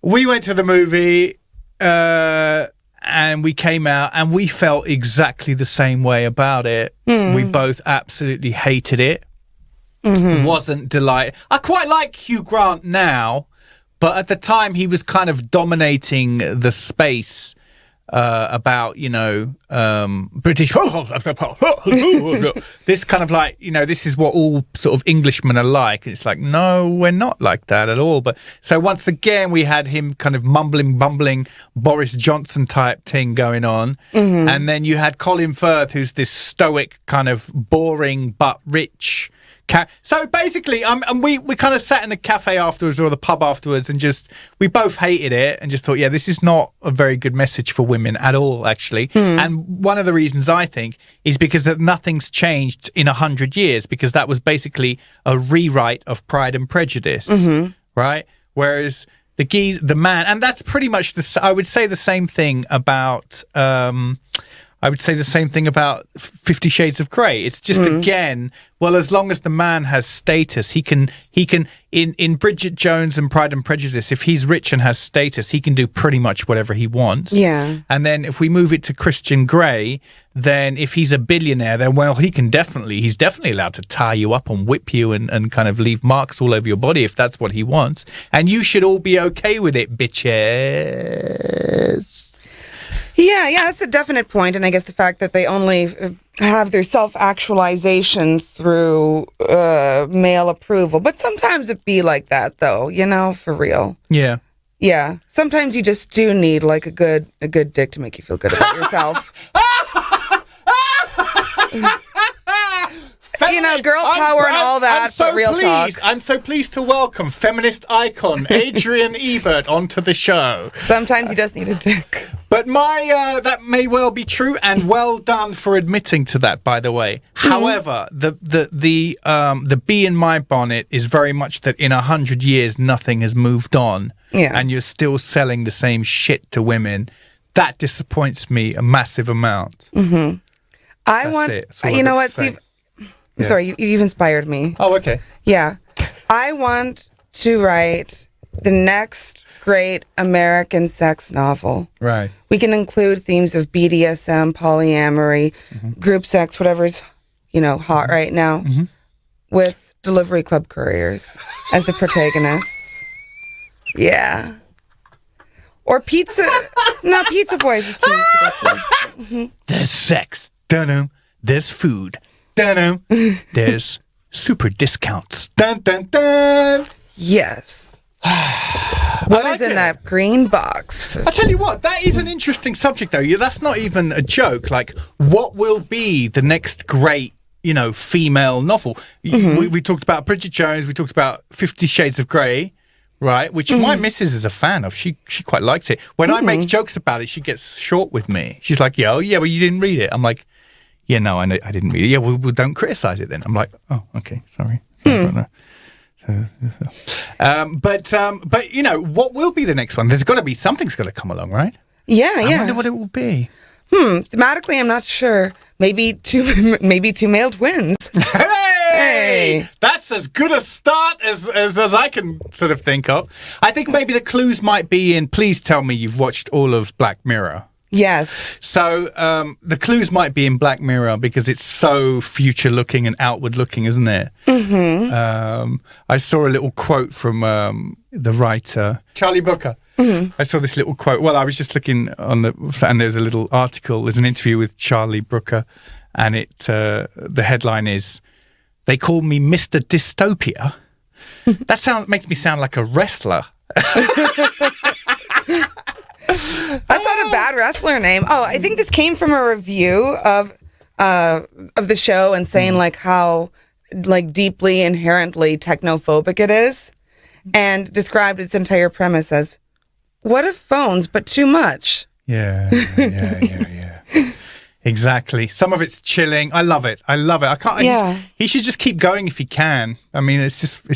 We went to the movie and we came out and we felt exactly the same way about it. We both absolutely hated it. Wasn't delighted. I quite like Hugh Grant now, but at the time he was kind of dominating the space about, British. This kind of like, this is what all sort of Englishmen are like. And it's like, no, we're not like that at all. But so once again, we had him kind of bumbling Boris Johnson type thing going on. And then you had Colin Firth, who's this stoic kind of boring but rich. So basically, we kind of sat in the cafe afterwards or the pub afterwards and we both hated it and just thought, yeah, this is not a very good message for women at all, actually. And one of the reasons I think is because that nothing's changed in 100 years, because that was basically a rewrite of Pride and Prejudice, right? Whereas the man, and that's pretty much I would say the same thing about 50 Shades of Grey. It's just, again, well, as long as the man has status, he can in Bridget Jones and Pride and Prejudice, if he's rich and has status, he can do pretty much whatever he wants. Yeah. And then if we move it to Christian Grey, then if he's a billionaire, then, well, he's definitely allowed to tie you up and whip you and kind of leave marks all over your body if that's what he wants. And you should all be okay with it, bitches. Yeah, that's a definite point. And I guess the fact that they only have their self-actualization through male approval. But sometimes it be like that, though, for real. Yeah. Yeah. Sometimes you just do need, like, a good dick to make you feel good about yourself. Girl power and all that, but real talk. I'm so pleased to welcome feminist icon Adrian Ebert onto the show. Sometimes you just need a dick. But that may well be true, and well done for admitting to that, by the way. However, the bee in my bonnet is very much that in 100 years nothing has moved on, and you're still selling the same shit to women that disappoints me a massive amount. Mm-hmm. You know what, Steve? I'm sorry, you've inspired me. Oh, okay. Yeah. I want to write the next great American sex novel. Right. We can include themes of BDSM, polyamory, group sex, whatever's, hot right now, with delivery club couriers as the protagonists. Yeah. Or pizza. No, Pizza Boys is too pedestrian. There's sex. Dun-dum. There's food. Dun-dum. There's super discounts. Dun, dun, dun. Yes. What is in that green box? I tell you what, that is an interesting subject, though. That's not even a joke. Like, what will be the next great, female novel? We talked about Bridget Jones. We talked about 50 Shades of Grey, right? Which my missus is a fan of. She quite likes it. When I make jokes about it, she gets short with me. She's like, well, you didn't read it. I'm like, yeah, no, I didn't read it. Yeah, well, don't criticize it then. I'm like, oh, okay, sorry. But what will be the next one? There's got to be something's got to come along, right? Yeah. I wonder what it will be. Thematically, I'm not sure. Maybe two male twins. Hey! That's as good a start as I can sort of think of. I think maybe the clues might be in. Please tell me you've watched all of Black Mirror. Yes. So the clues might be in Black Mirror because it's so future-looking and outward-looking, isn't it? I saw a little quote from the writer, Charlie Brooker. I saw this little quote. Well, I was just looking and there's a little article. There's an interview with Charlie Brooker, and the headline is, "They call me Mr. Dystopia." That makes me sound like a wrestler. That's not a bad wrestler name. Oh, I think this came from a review of the show and saying how deeply inherently technophobic it is, and described its entire premise as, what if phones but too much? Yeah. Exactly. Some of it's chilling. I love it. I can't. Yeah. He should just keep going if he can. I mean, it's just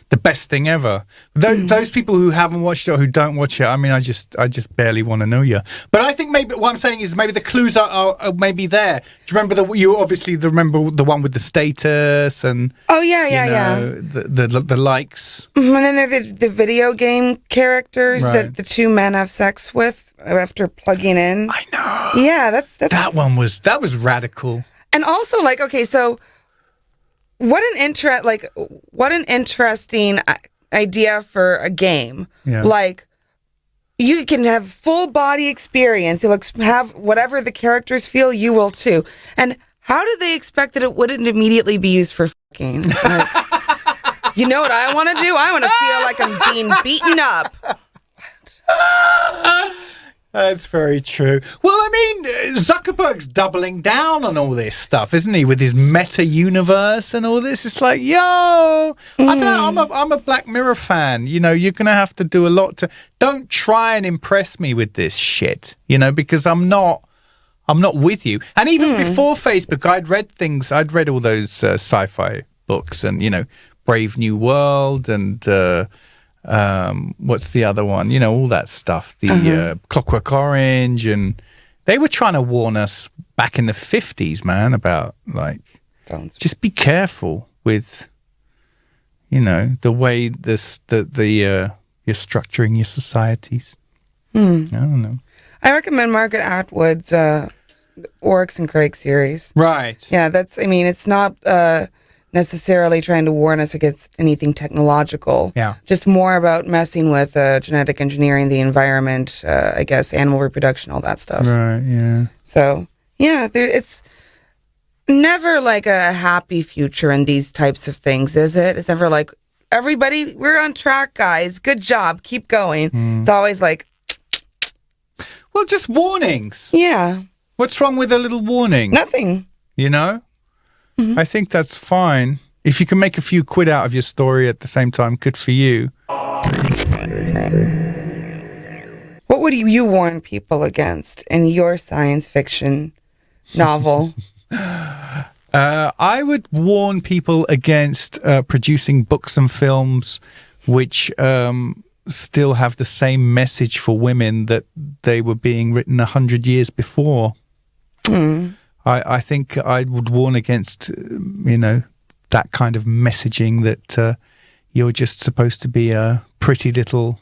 the best thing ever. Those people who haven't watched it or who don't watch it, I mean, I just barely want to know you. But I think maybe what I'm saying is maybe the clues are maybe there. Do you remember you obviously remember the one with the status and the likes. And then there are the video game characters that the two men have sex with after plugging in. I know. Yeah, that's that was radical. And also, so what an interesting idea for a game. Yeah. You can have full body experience. You'll have whatever the characters feel, you will too. And how do they expect that it wouldn't immediately be used for fucking? You know what I want to do? I want to feel like I'm being beaten up. That's very true. Well, I mean, Zuckerberg's doubling down on all this stuff, isn't he? With his meta universe and all this. It's like, I don't know. I'm a Black Mirror fan. You're gonna have to do a lot to. Don't try and impress me with this shit. Because I'm not with you. And even before Facebook, I'd read all those sci-fi books and Brave New World and. What's the other one? All that stuff. The Clockwork Orange, and they were trying to warn us back in the 50s, man, about phones. Just be careful with, the way you're structuring your societies. I don't know. I recommend Margaret Atwood's Oryx and Crake series. Right. Yeah, it's not necessarily trying to warn us against anything technological. Yeah. Just more about messing with genetic engineering, the environment, I guess, animal reproduction, all that stuff. Right, yeah. So, it's never a happy future in these types of things, is it? It's never everybody, we're on track, guys. Good job. Keep going. It's always well, just warnings. Yeah. What's wrong with a little warning? Nothing. I think that's fine. If you can make a few quid out of your story at the same time, good for you. What would you warn people against in your science fiction novel? I would warn people against producing books and films which still have the same message for women that they were being written 100 years before. I think I would warn against, that kind of messaging that you're just supposed to be a pretty little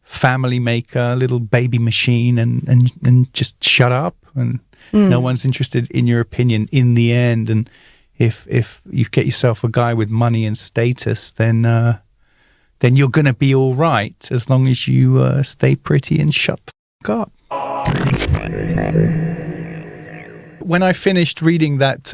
family maker, little baby machine, and just shut up, and no one's interested in your opinion in the end. And if you get yourself a guy with money and status, then you're going to be all right as long as you stay pretty and shut the fuck up. When I finished reading that,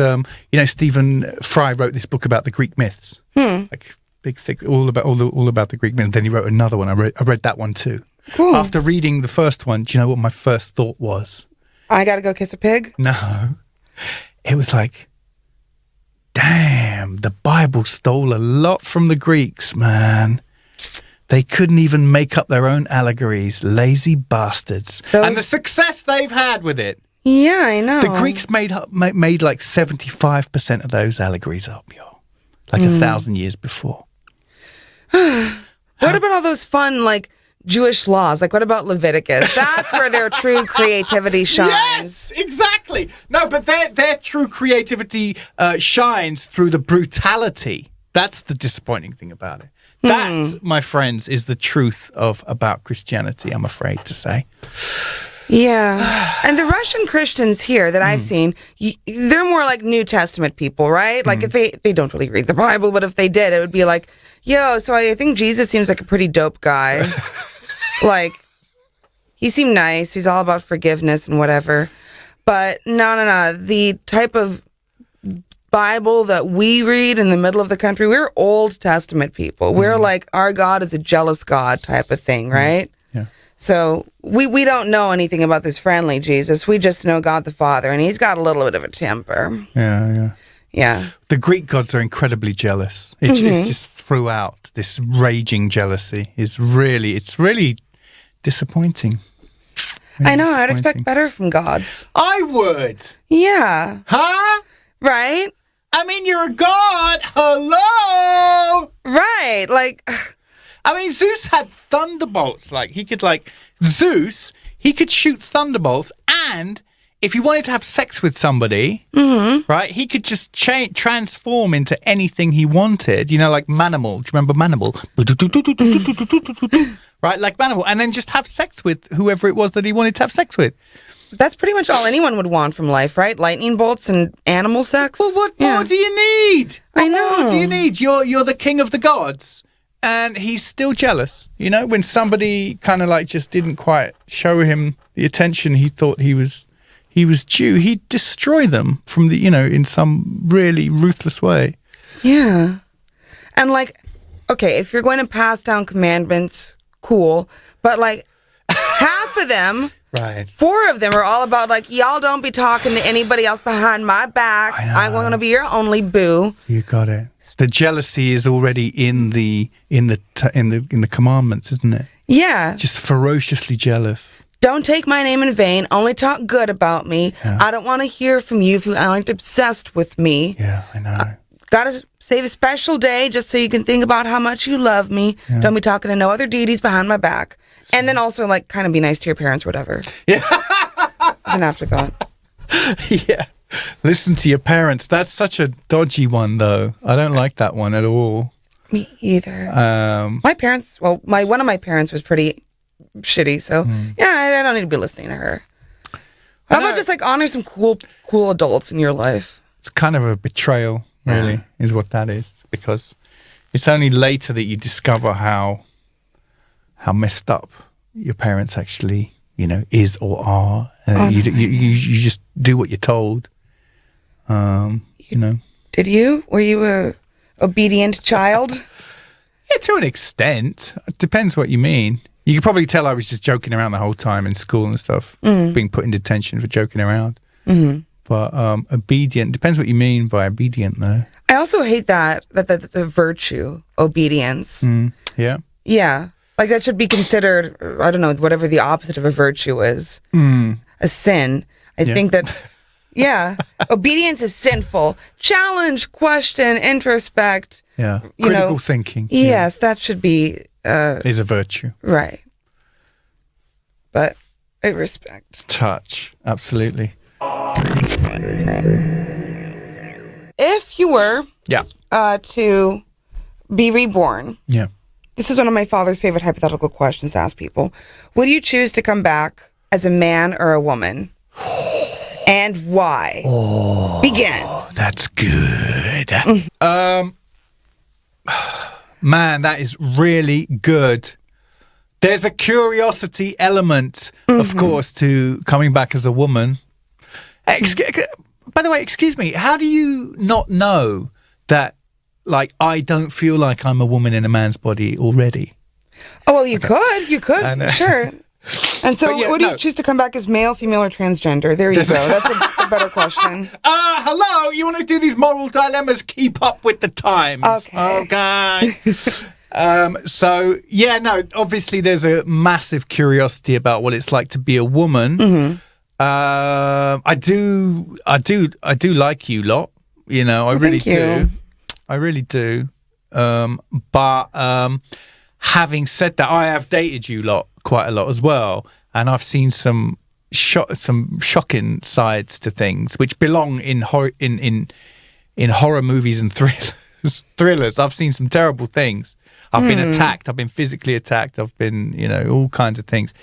Stephen Fry wrote this book about the Greek myths, like big, thick, all about the Greek myths. Then he wrote another one. I read that one too. Cool. After reading the first one, do you know what my first thought was? I gotta go kiss a pig? No, it was like, damn, the Bible stole a lot from the Greeks, man. They couldn't even make up their own allegories, lazy bastards. And the success they've had with it. Yeah, I know. The Greeks made like 75% of those allegories up, like 1,000 years before. What about all those fun, like, Jewish laws? Like, what about Leviticus? That's where their true creativity shines. Yes, exactly. No, but their true creativity shines through the brutality. That's the disappointing thing about it. That, my friends, is the truth about Christianity, I'm afraid to say. Yeah. And the Russian Christians here that I've seen, they're more like New Testament people, right? Like if they don't really read the Bible, but if they did, it would be like, so I think Jesus seems like a pretty dope guy. Like, he seemed nice. He's all about forgiveness and whatever. But no. The type of Bible that we read in the middle of the country, we're Old Testament people. We're like, our God is a jealous God type of thing, right? Yeah. So we don't know anything about this friendly Jesus. We just know God the Father, and he's got a little bit of a temper. Yeah. The Greek gods are incredibly jealous. It's just throughout. This raging jealousy it's really disappointing. I know. I'd expect better from gods. I would. Yeah. Huh? Right? I mean, you're a god. Hello. Right. Like, I mean, Zeus had thunderbolts. Like, he could shoot thunderbolts, and if he wanted to have sex with somebody, right, he could just transform into anything he wanted. Like Manimal. Do you remember Manimal? Right, like Manimal. And then just have sex with whoever it was that he wanted to have sex with. that's pretty much all anyone would want from life, right? Lightning bolts and animal sex. Well, what more do you need? I know. What more do you need? You're the king of the gods. And he's still jealous, when somebody kind of like just didn't quite show him the attention he thought he was due. He'd destroy them from the, in some really ruthless way. Yeah. And like, okay, if you're going to pass down commandments, cool. But like half of them, right, 4 of them are all about like, y'all don't be talking to anybody else behind my back. I'm going to be your only boo. You got it. The jealousy is already in the commandments, isn't it? Yeah. Just ferociously jealous. Don't take my name in vain. Only talk good about me. Yeah. I don't want to hear from you if you aren't obsessed with me. Yeah, I know. Gotta save a special day just so you can think about how much you love me. Yeah. Don't be talking to no other deities behind my back. And then also, like, kind of be nice to your parents, whatever. Yeah. It's an afterthought. Yeah. Listen to your parents. That's such a dodgy one, though. I don't like that one at all. Me either. My parents, well, one of my parents was pretty shitty, so yeah, I don't need to be listening to her. How about just like honor some cool adults in your life? It's kind of a betrayal, really, is what that is, because it's only later that you discover how messed up your parents actually, is or are. You just do what you're told. Did you? Were you a obedient child? Yeah, to an extent. It depends what you mean. You could probably tell I was just joking around the whole time in school and stuff, being put in detention for joking around. Mm-hmm. But obedient, depends what you mean by obedient, though. I also hate that's a virtue, obedience. Yeah? Yeah. Like that should be considered, I don't know, whatever the opposite of a virtue is. A sin. I think that, obedience is sinful. Challenge, question, introspect. Yeah. Critical thinking. Yes, that should be... is a virtue. Right. But respect. Touch. Absolutely. If you were Yeah. to be reborn, Yeah. this is one of my father's favorite hypothetical questions to ask people. Would you choose to come back as a man or a woman? And why? Begin. That's good. Man, that is really good. There's a curiosity element, of course, to coming back as a woman. By the way, excuse me, how do you not know that, like, I don't feel like I'm a woman in a man's body already? Oh, well, you could, sure. And so, would you choose to come back as male, female, or transgender? There you go. That's a better question. Hello, you want to do these moral dilemmas? Keep up with the times. Okay. So, yeah, no, obviously there's a massive curiosity about what it's like to be a woman. I do like you lot. You know, I really do. I really do. But having said that, I have dated you lot quite a lot as well, and I've seen some shocking sides to things which belong in horror movies and thrillers. I've seen some terrible things. I've been attacked. I've been physically attacked. I've been, all kinds of things.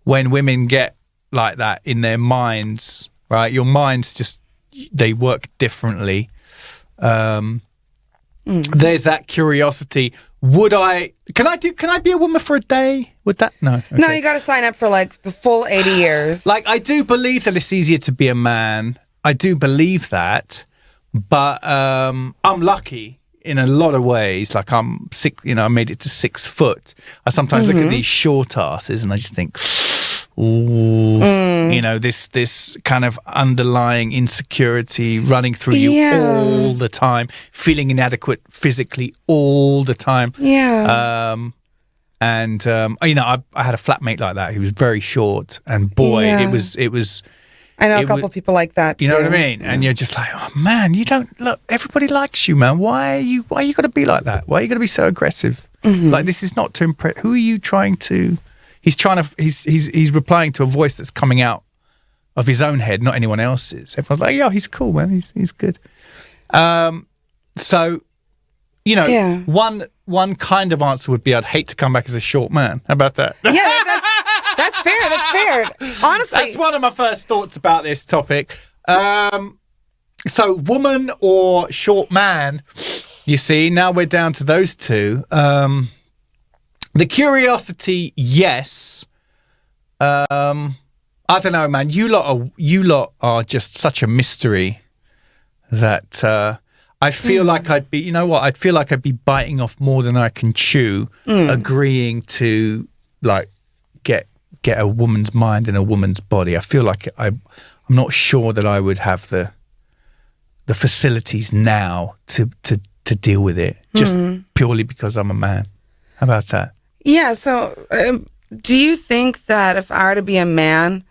When women get like that in their minds, right? Your minds they work differently. There's that curiosity. Can I be a woman for a day? Would that? No. Okay. No, you got to sign up for like the full 80 years. Like, I do believe that it's easier to be a man. I do believe that, but I'm lucky in a lot of ways. Like, I'm 6, I made it to 6 foot. I sometimes look at these short asses and I just think, ooh, this kind of underlying insecurity running through you all the time, feeling inadequate physically all the time. Yeah. I had a flatmate like that who was very short, and boy, it was. I know a couple of people like that too. You know what I mean? Yeah. And you're just like, oh man, you don't look. Everybody likes you, man. Why are you got to be like that? Why are you got to be so aggressive? Like, this is not to impress. Who are you trying to? He's replying to a voice that's coming out of his own head, not anyone else's. Everyone's like, yeah, he's cool, man. He's good. One kind of answer would be, I'd hate to come back as a short man. How about that? Yeah, that's fair. That's fair. Honestly, that's one of my first thoughts about this topic. So, woman or short man? You see, now we're down to those two. The curiosity, yes. I don't know, man. You lot are just such a mystery that I feel like I'd be. You know what? I'd feel like I'd be biting off more than I can chew, agreeing to like get a woman's mind in a woman's body. I feel like I'm not sure that I would have the facilities now to deal with it, just purely because I'm a man. How about that? Yeah, so do you think that if I were to be a man,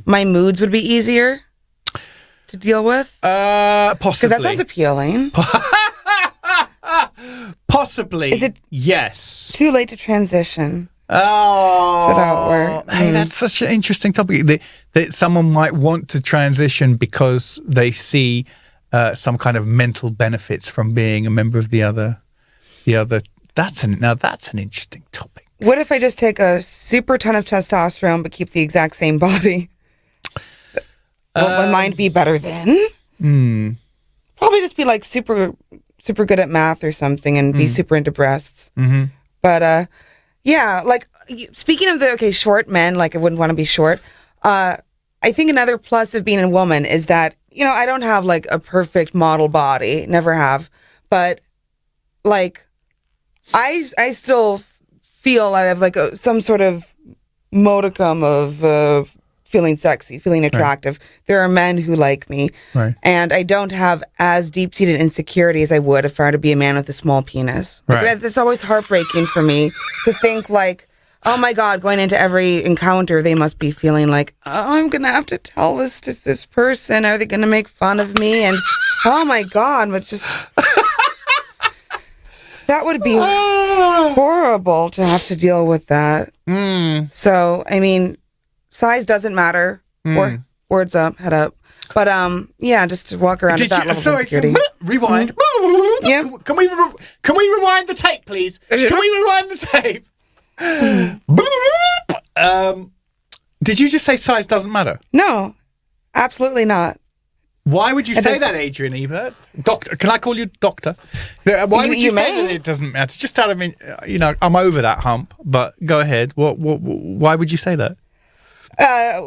my moods would be easier to deal with? Possibly. Because that sounds appealing. Possibly. Is it yes. too late to transition? Oh. Is that how it works? Hey, that's such an interesting topic. That someone might want to transition because they see some kind of mental benefits from being a member of the other. That's an interesting topic. What if I just take a super ton of testosterone but keep the exact same body? Will my mind be better then? Probably just be like super good at math or something and be super into breasts. But yeah, like speaking of the short men, like I wouldn't want to be short. I think another plus of being a woman is that I don't have like a perfect model body, never have, but like. I still feel I have like some sort of modicum of feeling sexy, feeling attractive. Right. There are men who like me, right. And I don't have as deep-seated insecurity as I would if I were to be a man with a small penis. Right. Like, that's always heartbreaking for me to think like, oh my God, going into every encounter, they must be feeling like, oh, I'm going to have to tell this to this person. Are they going to make fun of me? And oh my God, but just... That would be horrible to have to deal with that. So, I mean, size doesn't matter. Or words up, head up. But yeah, just to walk around with that level of insecurity. Rewind. Yeah. Can we rewind the tape, please? Can we rewind the tape? Did you just say size doesn't matter? No, absolutely not. Why would you say that, Adrian Ebert? Doctor, can I call you doctor? Why would you say that it doesn't matter? Just out of, I'm over that hump, but go ahead. Why would you say that?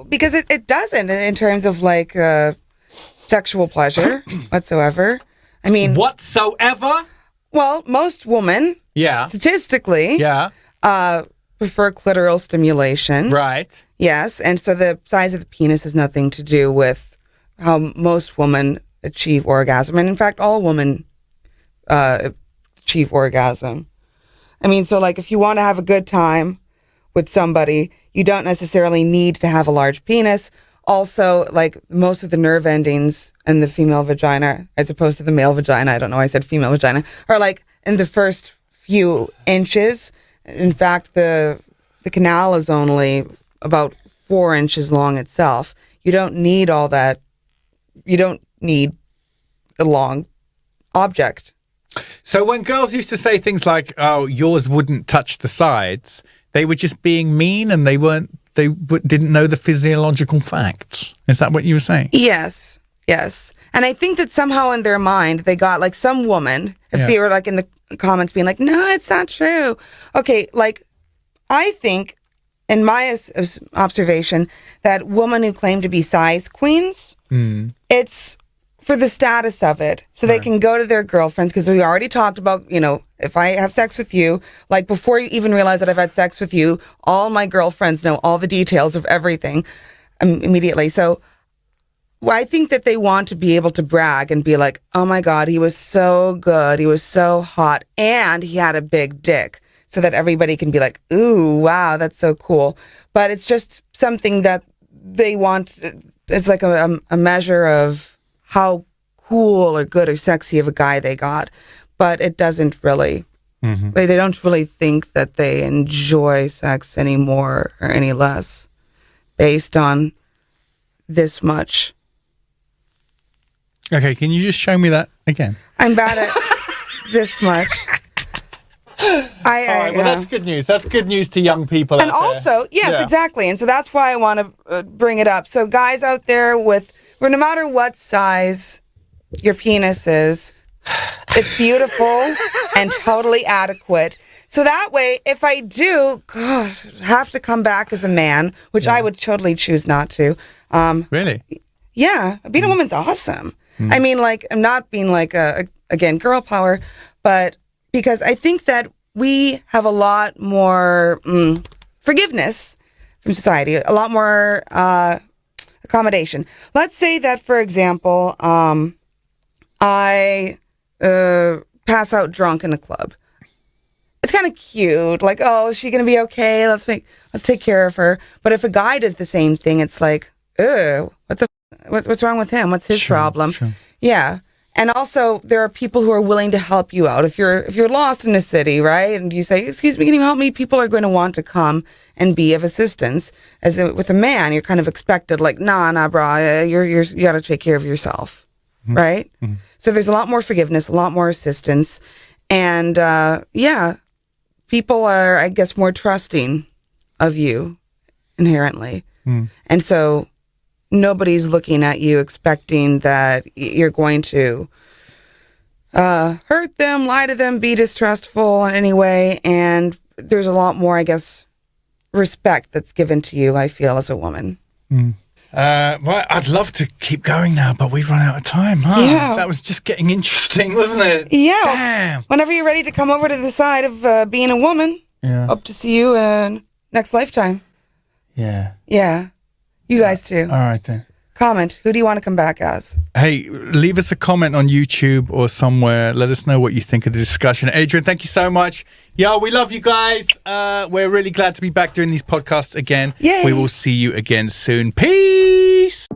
Because it doesn't in terms of like sexual pleasure whatsoever. I mean, whatsoever? Well, most women, statistically, prefer clitoral stimulation. Right. Yes, and so the size of the penis has nothing to do with how most women achieve orgasm. And in fact, all women achieve orgasm. I mean, so like if you want to have a good time with somebody, you don't necessarily need to have a large penis. Also, like most of the nerve endings in the female vagina, as opposed to the male vagina, I don't know why I said female vagina, are like in the first few inches. In fact, the canal is only about 4 inches long itself. You don't need all that. You don't need a long object. So when girls used to say things like, "Oh, yours wouldn't touch the sides," they were just being mean, and they didn't know the physiological facts. Is that what you were saying? Yes. And I think that somehow in their mind they got like some woman, if they were like in the comments being like, "No, it's not true." Okay, like I think in my observation that women who claim to be size queens, it's for the status of it. So they can go to their girlfriends, because we already talked about, if I have sex with you, like before you even realize that I've had sex with you, all my girlfriends know all the details of everything immediately. So I think that they want to be able to brag and be like, "Oh my God, he was so good. He was so hot. And he had a big dick." So that everybody can be like, "Ooh, wow, that's so cool." But it's just something that they want. It's like a measure of how cool or good or sexy of a guy they got. But it doesn't really, they don't really think that they enjoy sex anymore or any less based on this much. Okay, can you just show me that again? I'm bad at this much. All right, well, that's good news. That's good news to young people and out also, there. yes, exactly. And so that's why I want to bring it up. So guys out there no matter what size your penis is, it's beautiful and totally adequate. So that way, if I do, have to come back as a man, which I would totally choose not to. Really? Yeah. Being a woman's awesome. I mean, like, I'm not being like, again, girl power, but because I think that we have a lot more forgiveness from society, a lot more accommodation. Let's say that, for example, I pass out drunk in a club. It's kind of cute, like, "Oh, is she gonna be okay? Let's take care of her." But if a guy does the same thing, it's like, "Ew, what's wrong with him? What's his problem?" Sure. Yeah. And also, there are people who are willing to help you out. If you're lost in a city, right, and you say, "Excuse me, can you help me?" People are going to want to come and be of assistance. With a man, you're kind of expected, like, nah, bro, you got to take care of yourself, right? So there's a lot more forgiveness, a lot more assistance, and people are, I guess, more trusting of you inherently, and so nobody's looking at you expecting that you're going to hurt them, lie to them, be distrustful in any way. And there's a lot more, I guess, respect that's given to you, I feel, as a woman. Well, I'd love to keep going now, but we've run out of time, huh? Yeah. That was just getting interesting, wasn't it? Yeah. Damn. Whenever you're ready to come over to the side of being a woman, hope to see you next lifetime. Yeah. Yeah. You guys too. All right, then. Comment. Who do you want to come back as? Hey, leave us a comment on YouTube or somewhere. Let us know what you think of the discussion. Adrian, thank you so much. Yo, we love you guys. We're really glad to be back doing these podcasts again. Yay. We will see you again soon. Peace.